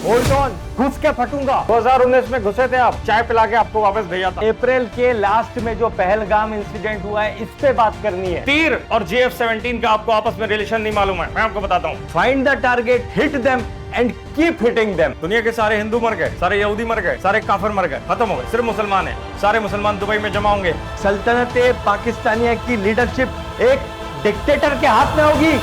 Hold on, घुस के फटूंगा। 2019 में घुसे थे आप, चाय पिला के आपको वापस भेजा था। अप्रैल के लास्ट में जो पहलगाम इंसिडेंट हुआ है, इस पे बात करनी है। तीर और GF-17 का आपको आपस में रिलेशन नहीं मालूम है, मैं आपको बताता हूँ। Find the target, hit them and keep hitting them. दुनिया के सारे हिंदू मर गए, सारे यहूदी मर गए, सारे काफिर मर गए, खत्म हो गए, सिर्फ मुसलमान है। सारे मुसलमान दुबई में जमा होंगे। सल्तनत पाकिस्तानिया की लीडरशिप एक डिक्टेटर के हाथ में होगी।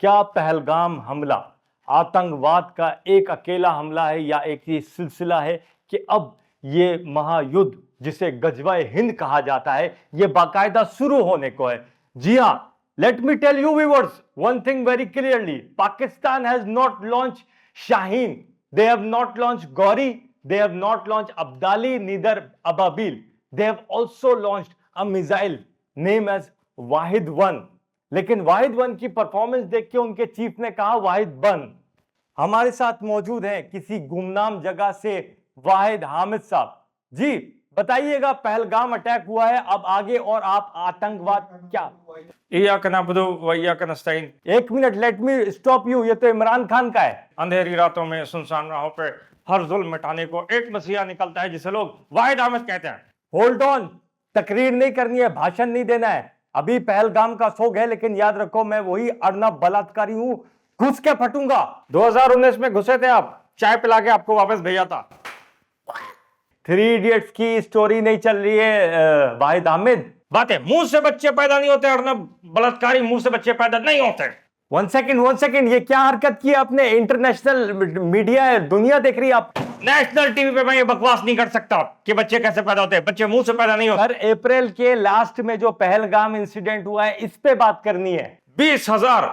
क्या पहलगाम हमला आतंकवाद का एक अकेला हमला है या एक ही सिलसिला है कि अब ये महायुद्ध जिसे गजवाए हिंद कहा जाता है, ये बाकायदा शुरू होने को है? जी हां, let me tell you viewers one thing very clearly. Pakistan has not launch Shaheen, they have not launched Gauri, they have not launched Abdali, neither Ababil. They have also launched a missile named as Wahid 1. लेकिन वाहिद 1 की performance देख के उनके chief ने कहा वाहिद 1। हमारे साथ मौजूद हैं किसी गुमनाम जगह से वाहिद हामिद साहब। जी बताइएगा, पहलगाम अटैक हुआ है, अब आगे और आप आतंकवाद क्या? इय्याक नअबुदु व इय्याक नस्तईन। एक minute, let me stop you. ये तो इमरान खान का है। अंधेरी रातों में सुनसान राहों पे हर जुल्म मिटाने को एक मसीहा निकलता है जिसे लोग वाहिद अहमद कहते हैं। होल्ड ऑन, तकरीर नहीं करनी है, भाषण नहीं देना है। अभी पहलगाम का शोक है, लेकिन याद रखो मैं वही अर्नब बलात्कारी हूं, घुस के फटूंगा। 2019 में घुसे थे आप, चाय पिला के आपको वापस भेजा था। 3 इडियट्स की स्टोरी नहीं चल रही है वाहिद हामिद। बात है, मुंह से बच्चे पैदा नहीं होते अर्नब बलात्कारी, मुंह से बच्चे पैदा नहीं होते। वन सेकेंड, ये क्या हरकत की आपने? इंटरनेशनल मीडिया है, दुनिया देख रही है। आप नेशनल टीवी पे मैं ये बकवास नहीं कर सकता कि बच्चे कैसे पैदा होते हैं। बच्चे मुंह से पैदा नहीं होते। सर, अप्रैल के लास्ट में जो पहलगाम इंसिडेंट हुआ है, इस पे बात करनी है। 20,000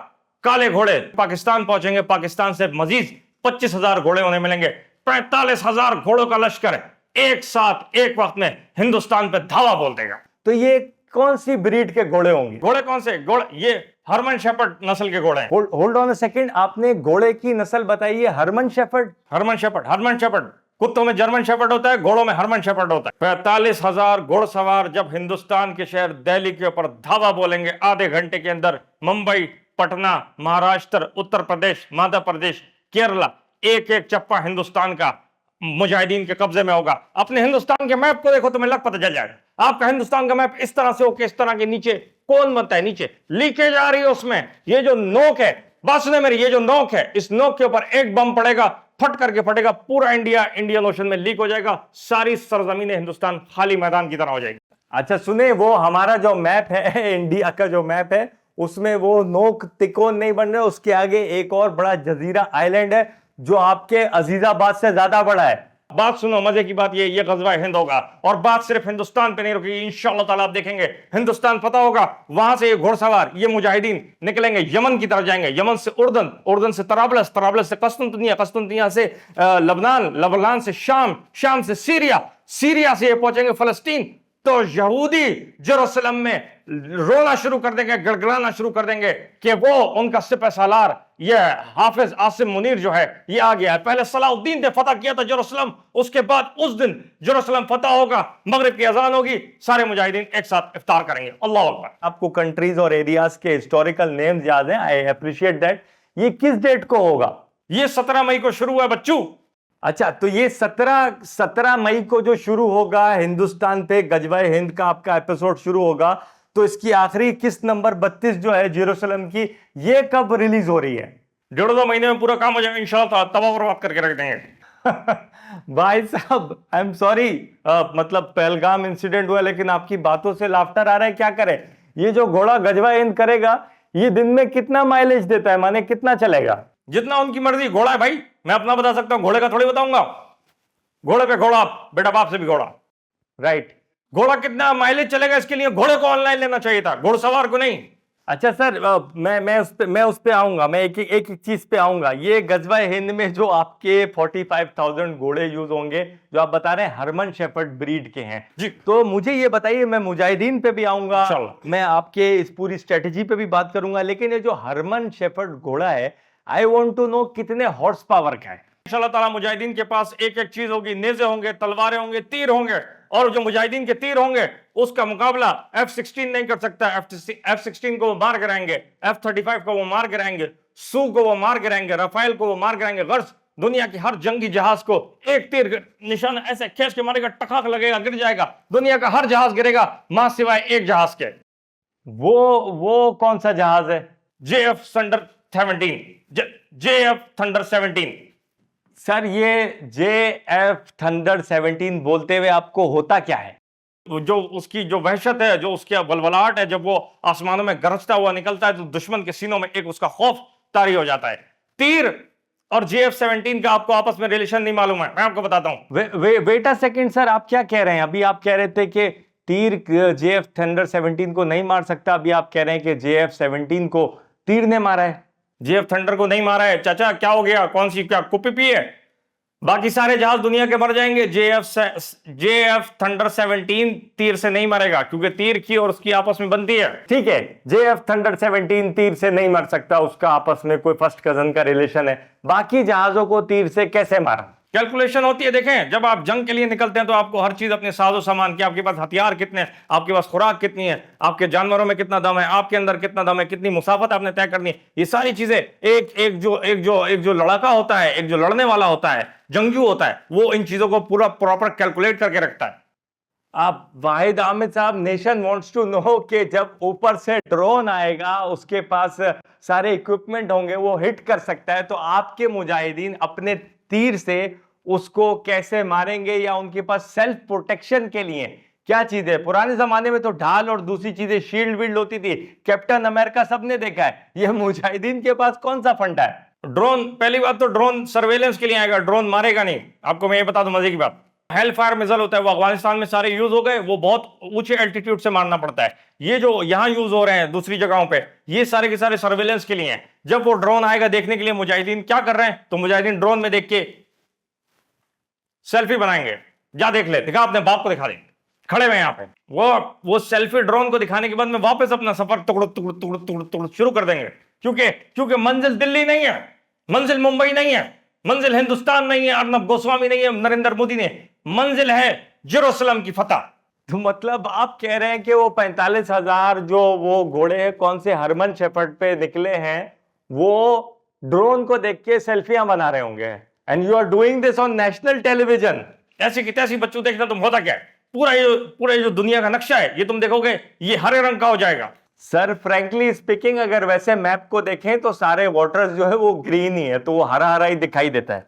काले घोड़े पाकिस्तान पहुंचेंगे, पाकिस्तान से मजीद 25,000 घोड़े उन्हें मिलेंगे। 45,000 घोड़ों का लश्कर एक साथ एक वक्त में हिंदुस्तान पे धावा बोल देगा। तो ये कौन सी ब्रीड के घोड़े होंगे? घोड़े कौन से घोड़े? ये हरमन शेफर्ड नस्ल के घोड़े हैं। होल्ड ऑन अ सेकंड, आपने घोड़े की नस्ल बताई है हरमन शेफर्ड। हरमन शेफर्ड। कुत्तों में जर्मन शेफर्ड होता है, घोड़ों में हरमन शेफर्ड होता है। 45,000 घोड़सवार जब हिंदुस्तान के शहर दिल्ली के ऊपर धावा बोलेंगे, आधे घंटे के अंदर मुंबई, पटना, महाराष्ट्र, उत्तर प्रदेश, मध्य प्रदेश, केरला, एक एक चप्पा हिंदुस्तान का मुजाहिदीन के कब्जे में होगा। अपने हिंदुस्तान के मैप को देखो, तुम्हें लग पता चल जाएगा। आपका हिंदुस्तान का मैप इस तरह से होके इस तरह के नीचे कौन बनता है? नीचे लीकेज आ रही है, उसमें ये जो नोक है, बात सुने मेरी, ये जो नोक है, इस नोक के ऊपर एक बम पड़ेगा, फट करके फटेगा, पूरा इंडिया इंडियन ओशन में लीक हो जाएगा, सारी सरजमीन हिंदुस्तान खाली मैदान की तरह हो जाएगी। अच्छा सुने, वो हमारा जो मैप है, इंडिया का जो मैप है, उसमें वो नोक तिकोन नहीं बन रहे, उसके आगे एक और बड़ा जजीरा आइलैंड है जो आपके अजीजाबाद से ज्यादा बड़ा है। बात सुनो, मजे की बात ये गज़वा हिंद होगा, और बात सिर्फ हिंदुस्तान पे नहीं रुकेगी। इंशाअल्लाह ताला आप देखेंगे हिंदुस्तान फतह होगा, वहां से ये घोड़सवार, ये मुजाहिदीन निकलेंगे, यमन की तरफ जाएंगे, यमन से उर्दन, उर्दन से तराबलस, तराबलस से कस्तुनतनिया, कस्तुनतनिया से लबनान, लबनान से शाम, शाम से सीरिया, सीरिया से ये पहुंचेंगे फलस्तीन। तो यहूदी जेरूसलम में रोना शुरू कर देंगे, गड़गड़ाना शुरू कर देंगे कि वो उनका सिपह सालार ये हाफिज आसिम मुनीर जो है ये आ गया है। पहले सलाउद्दीन ने फतह किया था जेरूसलम, उसके बाद उस दिन जेरूसलम फतह होगा, मगरिब की अजान होगी, सारे मुजाहिदीन एक साथ इफ्तार करेंगे। अल्लाह अकबर। आपको कंट्रीज और एरियाज के हिस्टोरिकल नेम्स याद हैं, आई अप्रिशिएट दैट। ये किस डेट को होगा? ये 17 मई को शुरू हुआ बच्चू। अच्छा, तो ये 17 मई को जो शुरू होगा, हिंदुस्तान पे गजवाए हिंद का आपका एपिसोड शुरू होगा, तो इसकी आखिरी किस्त नंबर 32 जो है जेरूसलम की, ये कब रिलीज हो रही है? 1.5-2 महीने में पूरा काम हो जाएगा इंशाल्लाह, तबाह बर्बाद करके रख देंगे। भाई साहब आई एम सॉरी, मतलब पहलगाम इंसिडेंट हुआ, लेकिन आपकी बातों से लाफ्टर आ रहा है, क्या करें? ये जो घोड़ा गजवाए हिंद करेगा, ये दिन में कितना माइलेज देता है, माने कितना चलेगा? जितना उनकी मर्जी। घोड़ा है भाई, मैं अपना बता सकता हूं, घोड़े का थोड़ी बताऊंगा। घोड़े पे घोड़ा, बेटा बाप से भी घोड़ा। राइट। घोड़ा कितना माइलेज चलेगा, इसके लिए घोड़े को ऑनलाइन लेना चाहिए था, घोड़सवार को नहीं। अच्छा सर, मैं उस पे आऊंगा, मैं एक चीज पे आऊंगा। ये गजवाए हिंद में जो आपके 45,000 घोड़े यूज होंगे, जो आप बता रहे हैं हरमन शेफर्ड ब्रीड के हैं जी, तो मुझे ये बताइए, मैं मुजाहिदीन पे भी आऊंगा, मैं आपके इस पूरी स्ट्रेटेजी पे भी बात करूंगा, लेकिन ये जो हरमन शेफर्ड घोड़ा है, आई वॉन्ट टू नो कितने हॉर्स पावर का है। इंशाअल्लाह ताला मुजाहिदीन के पास एक एक चीज होगी, नेज़े होंगे, तलवारें होंगे, तीर होंगे, और जो मुजाहिदीन के तीर होंगे उसका मुकाबला F-16 नहीं कर सकता। F-16 को वो मार गिराएंगे, F-35 को वो मार गिराएंगे, सू को वो मार गिराएंगे, राफेल को वो मार गिराएंगे, गर्ज दुनिया की हर जंगी जहाज को एक तीर निशान ऐसे खींच के मारेगा, टकाक लगेगा, गिर जाएगा, दुनिया का हर जहाज गिरेगा मां सिवाय एक जहाज के। वो कौन सा जहाज है? JF thunder 17, JF thunder 17। Sir ये JF थंडर 17 बोलते हुए आपको होता क्या है? जो उसकी जो वहशत है, जो उसकी वलवलाहट है, जब वो आसमानों में गरजता हुआ निकलता है तो दुश्मन के सीनों में एक उसका खौफ तारी हो जाता है। तीर और JF-17 का आपको आपस में रिलेशन नहीं मालूम है, मैं आपको बताता हूं। वेट अ सेकंड सर, आप क्या कह रहे हैं? अभी आप कह रहे थे कि तीर JF थंडर 17 को नहीं मार सकता, अभी आप कह रहे हैं कि JF-17 को तीर ने मारा है। JF थंडर को नहीं मारा है चाचा, क्या हो गया? कौन सी क्या कुप्पी पी है? बाकी सारे जहाज दुनिया के मर जाएंगे, JF थंडर 17 तीर से नहीं मरेगा, क्योंकि तीर की और उसकी आपस में बनती है। ठीक है, JF थंडर 17 तीर से नहीं मर सकता, उसका आपस में कोई फर्स्ट कजन का रिलेशन है। बाकी जहाजों को तीर से कैसे मारा? कैलकुलेशन होती है। देखें, जब आप जंग के लिए निकलते हैं तो आपको हर चीज अपने साजो सामान की, आपके पास हथियार कितने हैं, आपके पास खुराक कितनी है, आपके जानवरों में कितना दम है, आपके अंदर कितना दम है, कितनी मुसाफत आपने तय करनी है, ये सारी चीजें एक जो लड़का होता है, एक जो लड़ने वाला होता है, जंगजू होता है, वो इन चीजों को पूरा प्रॉपर कैलकुलेट करके रखता है। आप वाहिद अहमद साहब, नेशन वांट्स टू नो कि जब ऊपर से ड्रोन आएगा, उसके पास सारे इक्विपमेंट होंगे, वो हिट कर सकता है, तो आपके मुजाहिदीन अपने तीर से उसको कैसे मारेंगे, या उनके पास सेल्फ प्रोटेक्शन के लिए क्या चीज है? पुराने जमाने में तो ढाल और दूसरी चीजें शील्ड वील्ड होती थी, कैप्टन अमेरिका सबने देखा है, ये मुजाहिदीन के पास कौन सा फंडा है? ड्रोन, पहली बात तो ड्रोन सर्वेलेंस के लिए आएगा, ड्रोन मारेगा नहीं। आपको मैं ये बता दूं मजे की बात, हेल फायर मिसाइल होता है, वो अफगानिस्तान में सारे यूज हो गए, वो बहुत ऊंचे एल्टीट्यूड से मारना पड़ता है। ये जो यहां यूज हो रहे हैं दूसरी जगहों पे, ये सारे के सारे सर्वेलेंस के लिए हैं। जब वो ड्रोन आएगा देखने के लिए, मुजाहिदीन क्या कर रहे हैं, तो मुजाहिदीन ड्रोन में देख के सेल्फी बनाएंगे। जा देख ले, दिखा अपने बाप को, दिखा दे, खड़े हुए यहां पे। वो सेल्फी ड्रोन को दिखाने के बाद में वापस अपना सफर टुकड़ शुरू कर देंगे, क्योंकि मंजिल दिल्ली नहीं है, मंजिल मुंबई नहीं है, मंजिल हिंदुस्तान नहीं है, अर्नब गोस्वामी नहीं है, नरेंद्र मोदी ने, मंजिल है जेरूसलम की फतह। तो मतलब आप कह रहे हैं कि वो 45,000 जो वो घोड़े हैं, कौन से हरमन शेफर्ड पे निकले हैं, वो ड्रोन को देख के सेल्फियां बना रहे होंगे, and you are doing this on national television. ऐसी की तैसी बच्चों देखना, तुम होता क्या है, पूरा ये जो दुनिया का नक्शा है, ये तुम देखोगे ये हरे रंग का हो जाएगा। सर फ्रैंकली स्पीकिंग, अगर वैसे मैप को देखें तो सारे वाटर्स जो है वो ग्रीन ही है, तो वो हरा हरा ही दिखाई देता है।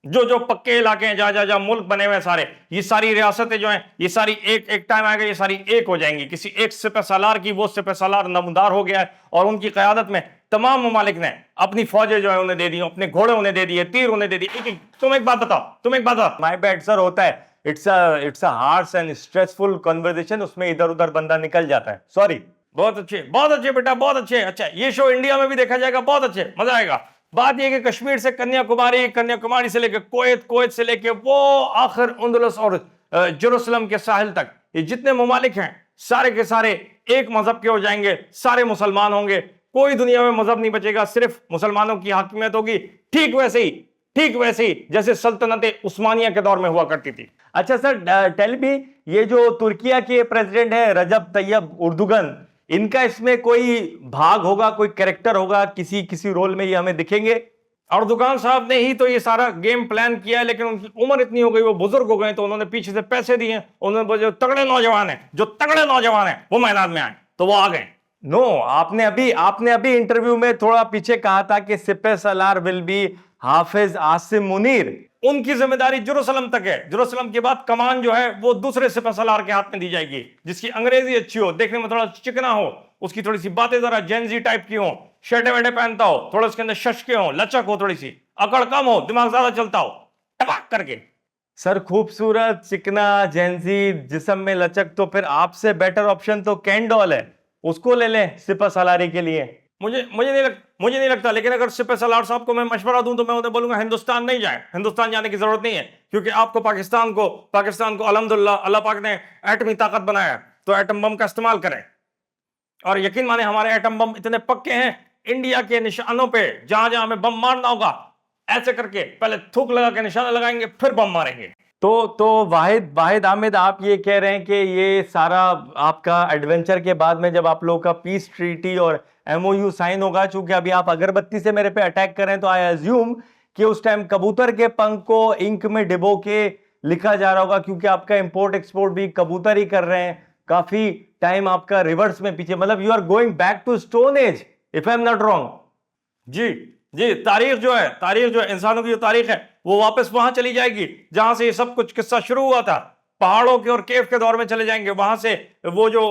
जो पक्के इलाके हैं, जहां मुल्क बने हुए हैं सारे, ये सारी रियासतें जो हैं, ये सारी एक टाइम आएगा, ये सारी एक हो जाएंगी। किसी एक सिपह सालार की, वो सिपह सालार नमदार हो गया है, और उनकी क़यादत में तमाम ममालिक ने अपनी फौजें जो है उन्हें दे दी, अपने घोड़े उन्हें दे दिए, तीर उन्हें दे दिए। तुम एक बात बताओ। माय बैड सर, होता है, it's a harsh and stressful conversation, उसमें इधर उधर बंदा निकल जाता है, सॉरी। बहुत अच्छे बेटा, बहुत अच्छे। अच्छा, ये शो इंडिया में भी देखा जाएगा, बहुत अच्छे, मजा आएगा। बात यह कि कश्मीर से कन्याकुमारी से लेकर कुवैत से लेकर वो आखिर अंदलस और जेरूसलम के साहिल तक, ये जितने ममालिक हैं सारे के सारे एक मजहब के हो जाएंगे, सारे मुसलमान होंगे, कोई दुनिया में मजहब नहीं बचेगा, सिर्फ मुसलमानों की हाकिमियत होगी। ठीक वैसे ही जैसे सल्तनत उस्मानिया के दौर में हुआ करती थी। अच्छा सर, टेल मी, ये जो तुर्किया के प्रेसिडेंट है रजब तैयब उर्दुगन, इनका इसमें कोई भाग होगा, कोई कैरेक्टर होगा, किसी रोल में ये हमें दिखेंगे? अर्दोगान साहब ने ही तो ये सारा गेम प्लान किया है, लेकिन उनकी उम्र इतनी हो गई, वो बुजुर्ग हो गए, तो उन्होंने पीछे से पैसे दिए, उन्होंने जो तगड़े नौजवान हैं वो मैदान में आए, तो वो आ गए। नो, आपने अभी इंटरव्यू में थोड़ा पीछे कहा था कि सिपह सलार विल बी हाफिज आसिम मुनीर, उनकी जिम्मेदारी जेरूसलम तक है। जेरूसलम के बाद कमान जो है वो दूसरे सिपह सलार के हाथ में दी जाएगी, जिसकी अंग्रेजी अच्छी हो, देखने में थोड़ा चिकना हो, उसकी थोड़ी सी बातें जरा जेंजी टाइप की हो, शर्टे वेटे पहनता हो, थोड़ा उसके अंदर शशके हो, लचक हो, थोड़ी सी अकड़ कम हो, दिमाग ज्यादा चलता हो, टपाक करके। सर खूबसूरत, चिकना, जेंजी, जिस्म में लचक, तो फिर आपसे बेटर ऑप्शन तो कैंडोल है, उसको ले लें सिपह सलारी के लिए। मुझे नहीं लगता, लेकिन अगर सिपह सलार साहब को मैं मशवरा दूं तो मैं उन्हें बोलूंगा हिंदुस्तान नहीं जाए, हिंदुस्तान जाने की जरूरत नहीं है, क्योंकि आपको पाकिस्तान को अल्हम्दुलिल्लाह अल्लाह पाक ने एटमी ताकत बनाया, तो एटम बम का इस्तेमाल करें। और यकीन माने हमारे एटम बम इतने पक्के हैं, इंडिया के निशानों पे जहां हमें बम मारना होगा, ऐसे करके पहले थूक लगा के निशाना लगाएंगे, फिर बम मारेंगे। तो वाहिद वाहिद आमिद, आप ये कह रहे हैं कि ये सारा आपका एडवेंचर के बाद में जब आप लोगों का पीस ट्रीटी और एमओयू साइन होगा, चूंकि अभी आप अगरबत्ती से मेरे पे अटैक कर रहे हैं, तो आई अज्यूम कि उस टाइम कबूतर के पंख को इंक में डिबो के लिखा जा रहा होगा, क्योंकि आपका इंपोर्ट एक्सपोर्ट भी कबूतर ही कर रहे हैं। काफी टाइम आपका रिवर्स में पीछे, मतलब you are going back to stone age, if I am not wrong. जी जी, तारीख जो है इंसानों की जो तारीख है वो वापस वहां चली जाएगी जहां से ये सब कुछ किस्सा शुरू हुआ था। पहाड़ों के और केव के दौर में चले जाएंगे, वहां से वो जो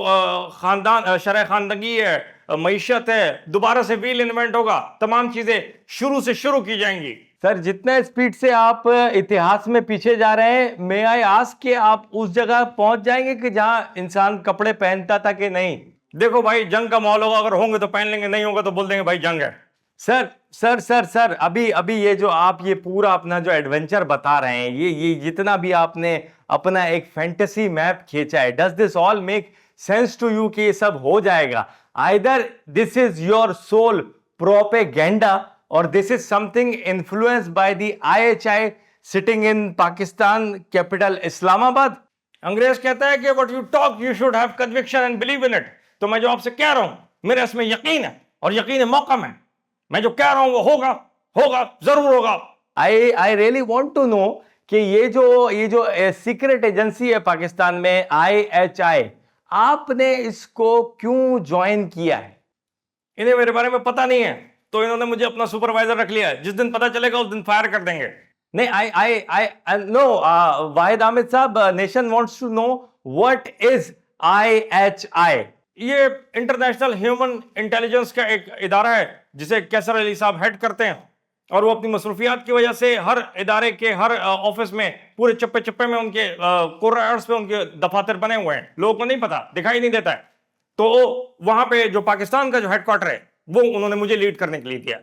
खानदान शरह खानदगी है, मईशत है, दोबारा से व्हील इन्वेंट होगा, तमाम चीजें शुरू से शुरू की जाएंगी। सर, जितने स्पीड से आप इतिहास में पीछे जा रहे हैं, मे आई आस्क कि आप उस जगह पहुंच जाएंगे कि जहां इंसान कपड़े पहनता था कि नहीं? देखो भाई, जंग का माहौल होगा, अगर होंगे तो पहन लेंगे, नहीं होगा तो बोल देंगे भाई जंग है। सर सर सर सर अभी अभी ये जो आप ये पूरा अपना जो एडवेंचर बता रहे हैं, ये जितना भी आपने अपना एक फैंटेसी मैप खींचा है, does this all make sense to you कि ये सब हो जाएगा? Either this is your sole propaganda और this is something influenced by the IHI sitting in Pakistan capital Islamabad. अंग्रेज कहता है कि what you talk you should have conviction and believe in it. तो मैं जो आपसे कह रहा हूं, मेरे इसमें यकीन है और यकीन मौका में, मैं जो कह रहा हूं वो होगा, होगा, जरूर होगा। I really want to know कि ये जो सीक्रेट एजेंसी है पाकिस्तान में, IHI, आपने इसको क्यों ज्वाइन किया है? इन्हें मेरे बारे में पता नहीं है, तो इन्होंने मुझे अपना सुपरवाइजर रख लिया है। जिस दिन पता चलेगा उस दिन फायर कर देंगे। नहीं, I know Wahid Amid sahab, nation wants to know what is IHI। ये इंटरनेशनल ह्यूमन इंटेलिजेंस का एक इदारा है जिसे कैसर अली साहब हेड करते हैं, और वो अपनी मसरूफियात की वजह से हर इदारे के हर ऑफिस में पूरे चप्पे चप्पे में उनके कोर्नर्स पे उनके दफातर बने हुए हैं। लोगों को नहीं पता, दिखाई नहीं देता है। तो वहां पे जो पाकिस्तान का जो हेडक्वार्टर है वो उन्होंने मुझे लीड करने के लिए दिया।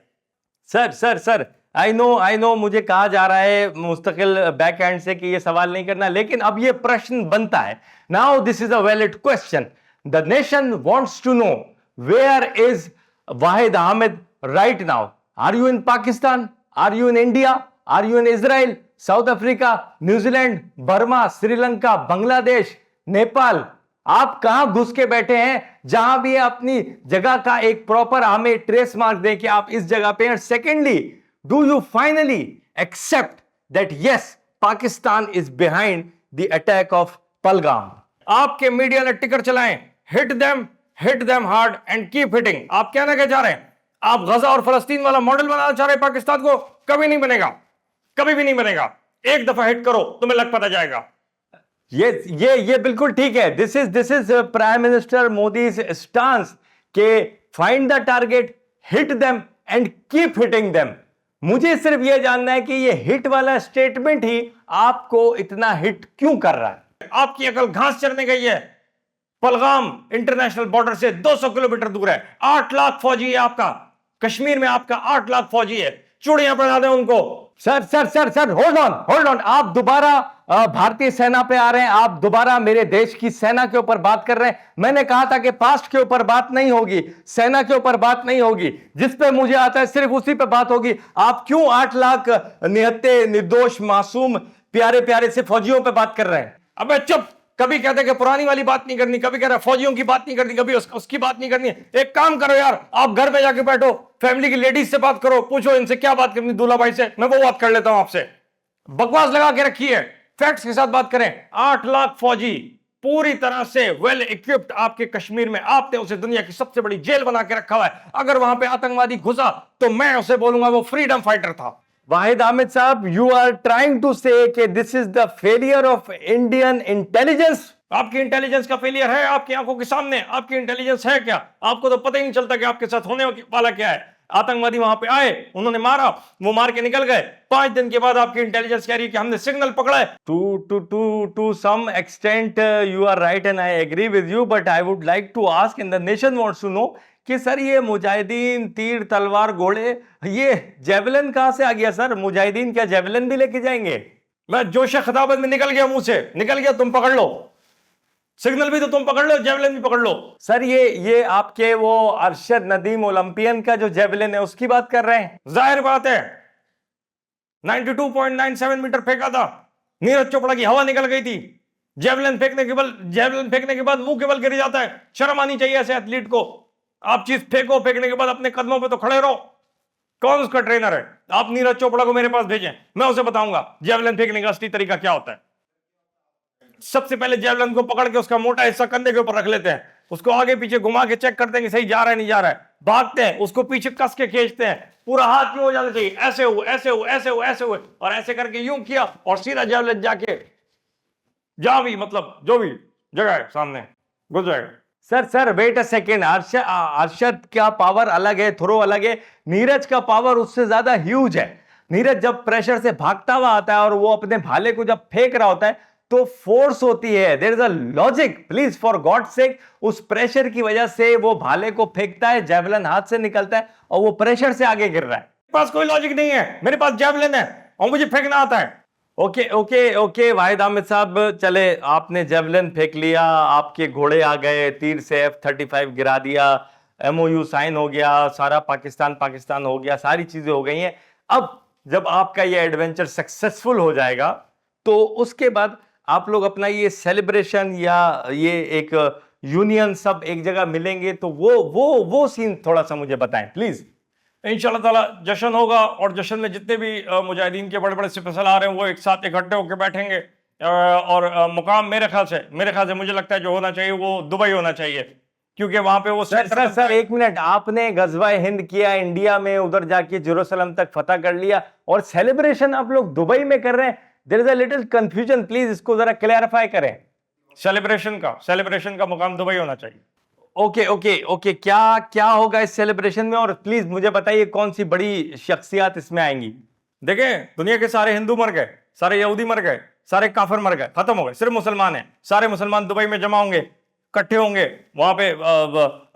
सर आई नो मुझे कहा जा रहा है मुस्तकिल बैक एंड से कि ये सवाल नहीं करना, लेकिन अब ये प्रश्न बनता है। Now this is a valid question. The nation wants to know where is Wahid Ahmed right now? Are you in Pakistan? Are you in India? Are you in Israel? South Africa? New Zealand? Burma? Sri-Lanka? Bangladesh? Nepal? आप कहां घुस के बैठे हैं? जहां भी अपनी जगह का एक प्रॉपर हमें ट्रेस मार्क दें कि आप इस जगह पे हैं। Secondly, do you finally accept that yes, Pakistan is behind the attack of Pahalgam? आपके मीडिया ने टिकर चलाएं, hit them hard and keep hitting. आप क्या ना क्या चाह रहे हैं? आप गजा और फलस्तीन वाला मॉडल बनाना चाह रहे हैं पाकिस्तान को? कभी नहीं बनेगा, कभी भी नहीं बनेगा। एक दफा हिट करो, तुम्हें लग पता जाएगा। ये बिल्कुल ठीक है। This is prime minister Modi stance के find the target, hit them and keep hitting them. मुझे सिर्फ यह जानना है कि ये हिट वाला स्टेटमेंट ही आपको इतना हिट क्यों कर रहा है? आपकी अकल घास चरने गई है। पहलगाम इंटरनेशनल बॉर्डर से 200 किलोमीटर दूर है। 8 लाख फौजी है आपका कश्मीर में, आपका 8 लाख फौजी है। चूड़ियां पहना दें उनको। Sir hold on. आप दोबारा भारतीय सेना पे आ रहे हैं, आप दोबारा मेरे देश की सेना के ऊपर बात कर रहे हैं। मैंने कहा था कि पास्ट के ऊपर बात नहीं होगी, सेना के ऊपर बात नहीं होगी, जिस पे मुझे आता है सिर्फ उसी पे बात होगी। आप क्यों 8 लाख निहत्ते निर्दोष मासूम प्यारे प्यारे से फौजियों पे बात कर रहे हैं? अबे चुप। कभी कहते कि पुरानी वाली बात नहीं करनी, कभी कह रहा फौजियों की बात नहीं करनी, कभी उसकी बात नहीं करनी। एक काम करो यार, आप घर पे जाके बैठो, फैमिली की लेडीज से बात करो, पूछो इनसे क्या बात करनी, दूल्हा भाई से, मैं वो बात कर लेता हूं आपसे। बकवास लगा के रखी है, फैक्ट्स के साथ बात करें। 8 लाख फौजी पूरी तरह से वेल इक्विप्ड आपके कश्मीर में, आपने उसे दुनिया की सबसे बड़ी जेल बना के रखा हुआ है। अगर वहां पे आतंकवादी घुसा तो मैं उसे बोलूंगा वो फ्रीडम फाइटर था। वाहिद आमिद साहब, यू आर ट्राइंग टू से कि this is the failure of Indian intelligence. आपकी इंटेलिजेंस का फेलियर है आपकी आंखों के सामने। आपकी इंटेलिजेंस है क्या? आपको तो पता ही नहीं चलता कि आपके साथ होने वाला क्या है। आतंकवादी वहां पे आए, उन्होंने मारा, वो मार के निकल गए। 5 दिन के बाद आपकी इंटेलिजेंस कह रही है कि हमने सिग्नल पकड़ा है। To some extent you are right and I agree with you, but I would like to ask in the nation wants to know कि सर ये मुजाहिदीन, तीर तलवार घोड़े, ये जेवलिन कहां से आ गया? सर मुजाहिदीन क्या जेवलिन भी लेके जाएंगे? मैं जोश खिताबत में निकल गया, मुंह से निकल गया। तुम पकड़ लो, सिग्नल भी तो तुम पकड़ लो, जेवलिन भी पकड़ लो। सर ये आपके वो अरशद नदीम ओलंपियन का जो जेवलिन है उसकी बात कर रहे हैं? जाहिर बात है, 92.97 मीटर फेंका था, नीरज चोपड़ा की हवा निकल गई थी, जेवलिन फेंकने के बाद मुंह के बल गिर जाता है। शर्म आनी चाहिए ऐसे एथलीट को। आप चीज फेंकने के बाद अपने कदमों पे तो खड़े रहो। कौन उसका ट्रेनर है? आप नीरज चोपड़ा को मेरे पास भेजें, मैं उसे बताऊंगा जेवलिन फेंकने का असली तरीका क्या होता है। सबसे पहले जेवलिन को पकड़ के उसका मोटा हिस्सा कंधे के ऊपर रख लेते हैं, उसको आगे पीछे घुमा के चेक करते हैं कि सही जा रहा है नहीं जा रहा है, भागते हैं, उसको पीछे कस के खींचते हैं, पूरा हाथ क्यों हो जाना चाहिए, ऐसे हुए ऐसे हुए ऐसे हुए ऐसे हुए, और ऐसे करके यूं किया और सीधा जेवलिन जाके जहां भी मतलब जो भी जगह है सामने घुस जाएगा। Sir wait a second, Arshad का पावर अलग है, थ्रो अलग है, नीरज का पावर उससे ज्यादा ह्यूज है। नीरज जब प्रेशर से भागता हुआ आता है और वो अपने भाले को जब फेंक रहा होता है तो फोर्स होती है, there is a logic, please for God sake. उस प्रेशर की वजह से वो भाले को फेंकता है, जेवलिन हाथ से निकलता है और वो प्रेशर से आगे गिर रहा है। मेरे पास कोई लॉजिक नहीं है, मेरे पास जेवलिन है और मुझे फेंकना आता है। ओके वाहिद अहमद साहब, चले आपने जेवलिन फेंक लिया, आपके घोड़े आ गए, तीर से F-35 गिरा दिया, MOU साइन हो गया, सारा पाकिस्तान हो गया, सारी चीजें हो गई हैं। अब जब आपका ये एडवेंचर सक्सेसफुल हो जाएगा तो उसके बाद आप लोग अपना ये सेलिब्रेशन या ये एक यूनियन सब एक जगह मिलेंगे, तो वो सीन थोड़ा सा मुझे बताएं प्लीज। इंशाल्लाह ताला जश्न होगा और जश्न में जितने भी मुजाहिदीन के बड़े बड़े सिपहसालार हैं वो एक साथ इकट्ठे होकर बैठेंगे और मुकाम मेरे ख्याल से मुझे लगता है जो होना चाहिए वो दुबई होना चाहिए, क्योंकि वहां पे वो सर एक मिनट, आपने गजवाए हिंद किया इंडिया में, उधर जाके जेरूसलम तक फतह कर लिया और सेलिब्रेशन आप लोग दुबई में कर रहे हैं। There is a little confusion, please इसको जरा क्लैरिफाई करें। सेलिब्रेशन का मुकाम दुबई होना चाहिए। ओके क्या होगा इस सेलिब्रेशन में, और प्लीज मुझे बताइए कौन सी बड़ी शख्सियत इसमें आएंगी। देखें, दुनिया के सारे हिंदू मर गए, सारे यहूदी मर गए, सारे काफिर मर गए, खत्म हो गए, सिर्फ मुसलमान हैं। सारे मुसलमान दुबई में जमा होंगे, इकट्ठे होंगे, वहां पे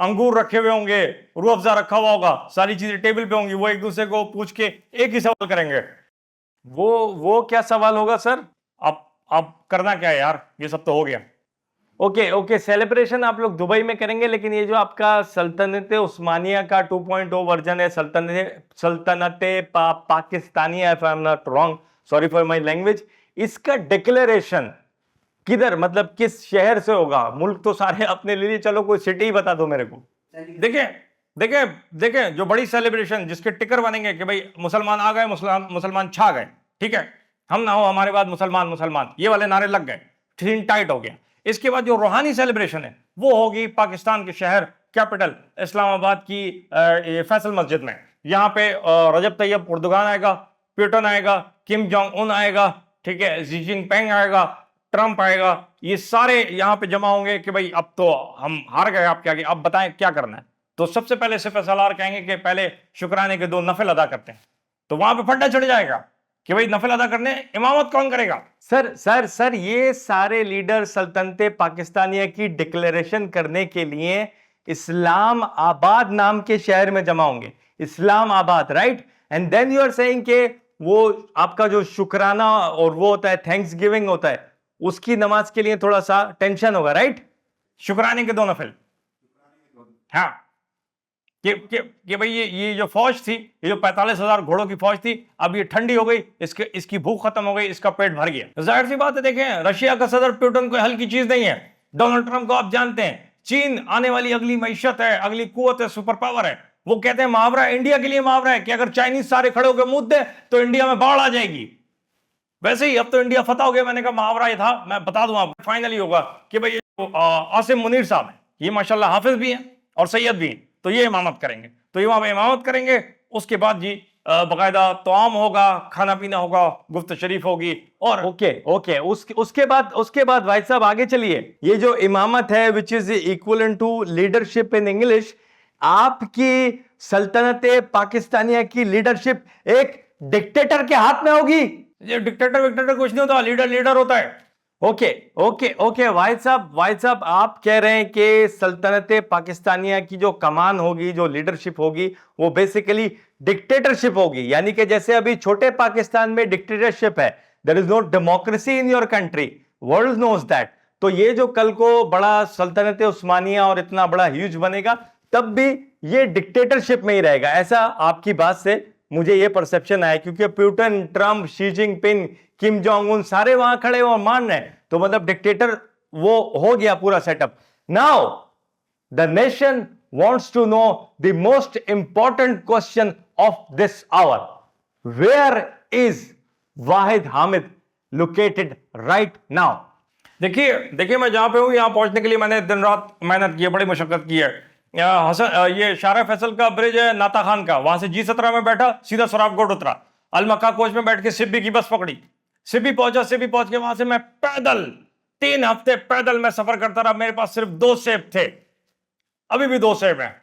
अंगूर रखे हुए होंगे, रूह अफ़ज़ा रखा हुआ होगा, सारी चीजें टेबल पे होंगी। वो एक दूसरे को पूछ के एक ही सवाल करेंगे। वो क्या सवाल होगा सर? आप करना क्या है यार, ये सब तो हो गया। ओके सेलिब्रेशन आप लोग दुबई में करेंगे, लेकिन ये जो आपका सल्तनत उस्मानिया का 2.0 वर्जन है, सल्तनत पाकिस्तानिया, if I am not wrong, sorry for my language, इसका डिक्लेरेशन किधर, मतलब किस शहर से होगा? मुल्क तो सारे अपने ले लिए, चलो कोई सिटी ही बता दो मेरे को। देखें जो बड़ी सेलिब्रेशन जिसके टिकर बनेंगे कि भाई मुसलमान आ गए, मुसलमान छा गए, ठीक है, हम ना हो हमारे बाद मुसलमान, ये वाले नारे लग गए, थीम टाइट हो गया। इसके बाद जो रूहानी सेलिब्रेशन है वो होगी पाकिस्तान के शहर कैपिटल इस्लामाबाद की फैसल मस्जिद में। यहाँ पे रजब तैयब उर्दुगान आएगा, प्यूटन आएगा, किम जोंग उन आएगा, ठीक है, शी जिनपिंग आएगा, ट्रंप आएगा, ये सारे यहाँ पे जमा होंगे कि भाई अब तो हम हार गए आपके आगे, अब बताएं क्या करना है। तो सबसे पहले सिपहसालार कहेंगे कि पहले शुक्राने के 2 नफल अदा करते हैं। तो वहां पे फंडा चढ़ जाएगा कि भाई नफल अदा करने इमामत कौन करेगा। सर ये सारे लीडर सल्तनत पाकिस्तानिया की डिक्लेरेशन करने के लिए इस्लाम आबाद नाम के शहर में जमा होंगे, Islamabad, right? And then you are saying कि वो आपका जो शुक्राना और वो होता है, थैंक्स गिविंग होता है, उसकी नमाज के लिए थोड़ा सा टेंशन होगा, राइट? शुक्राने के 2 नफल, हाँ, कि भाई ये जो फौज थी, ये जो 45,000 घोड़ों की फौज थी, अब ये ठंडी हो गई, इसकी भूख खत्म हो गई, इसका पेट भर गया। जाहिर सी बात है, देखें रशिया का सदर पुतिन कोई हल्की चीज नहीं है। डोनाल्ड ट्रंप को आप जानते हैं, चीन आने वाली अगली मईशत है, अगली कुव्वत है, सुपर पावर है। वो कहते हैं मुहावरा इंडिया के लिए मुहावरा है कि अगर चाइनीज सारे खड़े होकर मुंह दे तो इंडिया में बाढ़ आ जाएगी। वैसे ही अब तो इंडिया फतह हो गया। मैंने कहा मुहावरा ये था, मैं बता दूं आपको, फाइनली होगा कि भाई आसिम मुनीर साहब है, ये माशाल्लाह हाफिज भी हैं और सैयद भी हैं, तो ये इमामत करेंगे। तो ये वहां पे इमामत करेंगे, उसके बाद जी बाकायदा तोआम होगा, खाना पीना होगा, गुफ्त शरीफ होगी। और ओके उसके बाद भाई साहब आगे चलिए। ये जो इमामत है which is equivalent to leadership in English, आपकी सल्तनत पाकिस्तानिया की लीडरशिप एक डिक्टेटर के हाथ में होगी। ये डिक्टेटर कुछ नहीं होता, लीडर होता है। ओके वाहिद साहब आप कह रहे हैं कि सल्तनत पाकिस्तानिया की जो कमान होगी, जो लीडरशिप होगी, वो बेसिकली डिक्टेटरशिप होगी। यानी कि जैसे अभी छोटे पाकिस्तान में डिक्टेटरशिप है, there is no democracy in your country, world knows that. तो ये जो कल को बड़ा सल्तनत उस्मानिया और इतना बड़ा ह्यूज बनेगा, तब भी ये डिक्टेटरशिप में ही रहेगा, ऐसा आपकी बात से मुझे ये परसेप्शन आया, क्योंकि Putin, Trump, Xi Jinping, Kim Jong Un सारे वहां खड़े और मान रहे हैं, तो मतलब डिक्टेटर वो हो गया पूरा setup. Now the nation wants to know the most important question of this hour. Where is Wahid Hamid located right now? देखिए मैं जहां पे हूं यहां पहुंचने के लिए मैंने दिन रात मेहनत की है, बड़ी मशक्कत की है। ये शारा फैसल का ब्रिज है नाता खान का, वहां से G17 में बैठा, सीधा सराफकोट उतरा, अलमक्का कोच में बैठ के सिब्बी की बस पकड़ी, सिब्बी पहुंचा, सिब्बी पहुंच के वहां से मैं पैदल 3 हफ्ते पैदल मैं सफर करता रहा। मेरे पास सिर्फ 2 सेब थे, अभी भी 2 सेब हैं।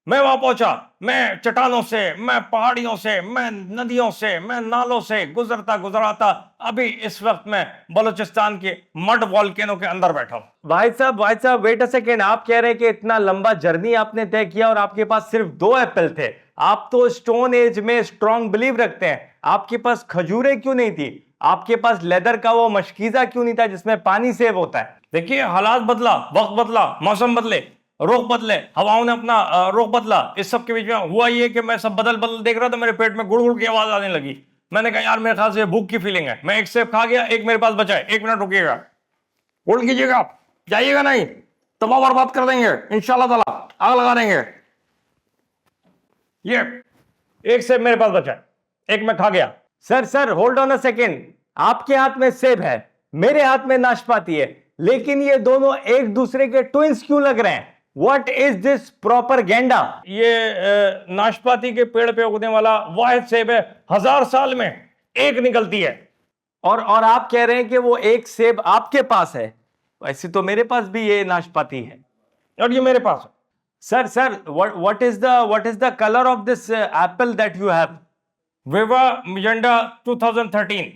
मैं वहां पहुंचा, मैं चट्टानों से, मैं पहाड़ियों से, मैं नदियों से, मैं नालों से गुजरता गुजराता अभी इस वक्त मैं बलूचिस्तान के मड वॉल्केनो के अंदर बैठा हूं। भाई साहब वेट अ सेकेंड, आप कह रहे हैं कि इतना लंबा जर्नी आपने तय किया और आपके पास सिर्फ 2 एप्पल थे। आप तो स्टोन एज में स्ट्रॉन्ग बिलीव रखते हैं, आपके पास खजूरें क्यों नहीं थी? आपके पास लेदर का वो मशकीजा क्यों नहीं था जिसमें पानी सेव होता है? देखिए हालात बदला, वक्त बदला, मौसम बदले, रुख बदले, हवाओं ने अपना रुख बदला। इस सब के बीच में हुआ ये कि मैं सब बदल देख रहा था, मेरे पेट में गुड़ गुड़ की आवाज आने लगी। मैंने कहा यार मेरे ख्याल से भूख की फीलिंग है। मैं एक सेब खा गया, एक मेरे पास बचा है, 1 मिनट रुकिएगा, होल्ड कीजिएगा, जाइएगा नहीं, तबाह बर्बाद कर देंगे इंशाल्लाह ताला, आग लगा देंगे। ये एक सेब मेरे पास बचा है, एक मैं खा गया। Sir hold on a second, आपके हाथ में सेब है, मेरे हाथ में नाशपाती है, लेकिन ये दोनों एक दूसरे के ट्विंस क्यों लग रहे हैं? What is this propaganda? ये नाशपाती के पेड़ पे उगने वाला वाहिद सेब है, 1000 साल में एक निकलती है। और आप कह रहे हैं कि वो एक सेब आपके पास है, वैसे तो मेरे पास भी ये नाशपाती है और ये मेरे पास है। Sir what is the color of this apple that you have? विवा मिजेंडा 2013।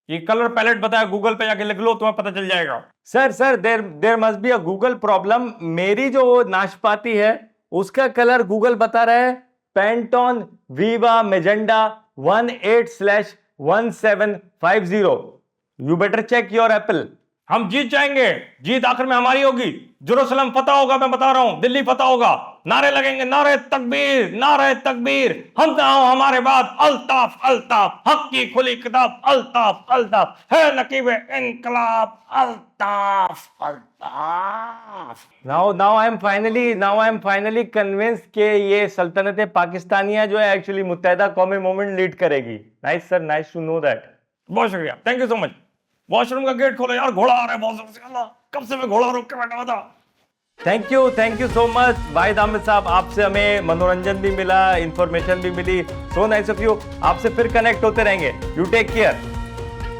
ये कलर पैलेट बताया, गूगल पे जाके लिख लो, तुम्हें पता चल जाएगा। Sir there must be a Google problem. मेरी जो नाशपाती है उसका कलर गूगल बता रहा है Pantone viva magenta 18/1750। You better check your apple. हम जीत जाएंगे, जीत आखिर में हमारी होगी। जेरूसलम फतह होगा, मैं बता रहा हूं, दिल्ली फतह होगा, नारे लगेंगे, नारे तकबीर, नारे तकबीर, हम ना हो हमारे बाद, अल्ताफ अल्ताफ, हक की खुली किताब, अल्ताफ अल्ताफ है नकीब इनकलाब, Altaf Altaf. Now I am finally convinced कि ये सल्तनत पाकिस्तानिया जो है actually Muttahida Qaumi Movement lead करेगी। Nice sir, nice to know that. बहुत शुक्रिया, thank you so much. Washroom का गेट खोलो यार, घोड़ा आ रहा है बहुत जोर से। अल्लाह, कब से मैं घोड़ा रोक के बैठा हुआ था। Thank you so much Wahid Hamid sahab, आपसे हमें मनोरंजन भी मिला, इंफॉर्मेशन भी मिली। So nice of you. आपसे फिर कनेक्ट होते रहेंगे। You take care.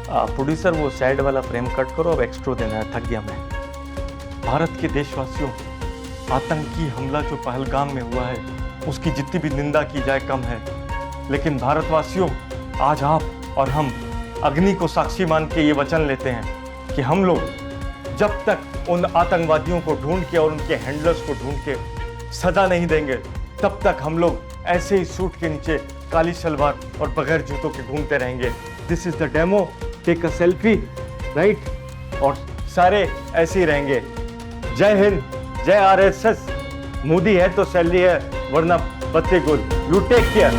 प्रोड्यूसर वो साइड वाला फ्रेम कट करो, अब एक्स्ट्रो देना है, थक गया मैं। भारत के देशवासियों, आतंकी हमला जो पहलगाम में हुआ है उसकी जितनी भी निंदा की जाए कम है, लेकिन भारतवासियों आज आप और हम अग्नि को साक्षी मान के ये वचन लेते हैं कि हम लोग जब तक उन आतंकवादियों को ढूंढ के और उनके हैंडलर्स को ढूंढ के सजा नहीं देंगे, तब तक हम लोग ऐसे ही सूट के नीचे काली सलवार और बगैर जूतों के घूमते रहेंगे। This is the demo, take a selfie, right? और सारे ऐसे ही रहेंगे। जय हिंद, जय आरएसएस। मोदी है तो सैलरी है, वरना पत्ते गुल। You take care.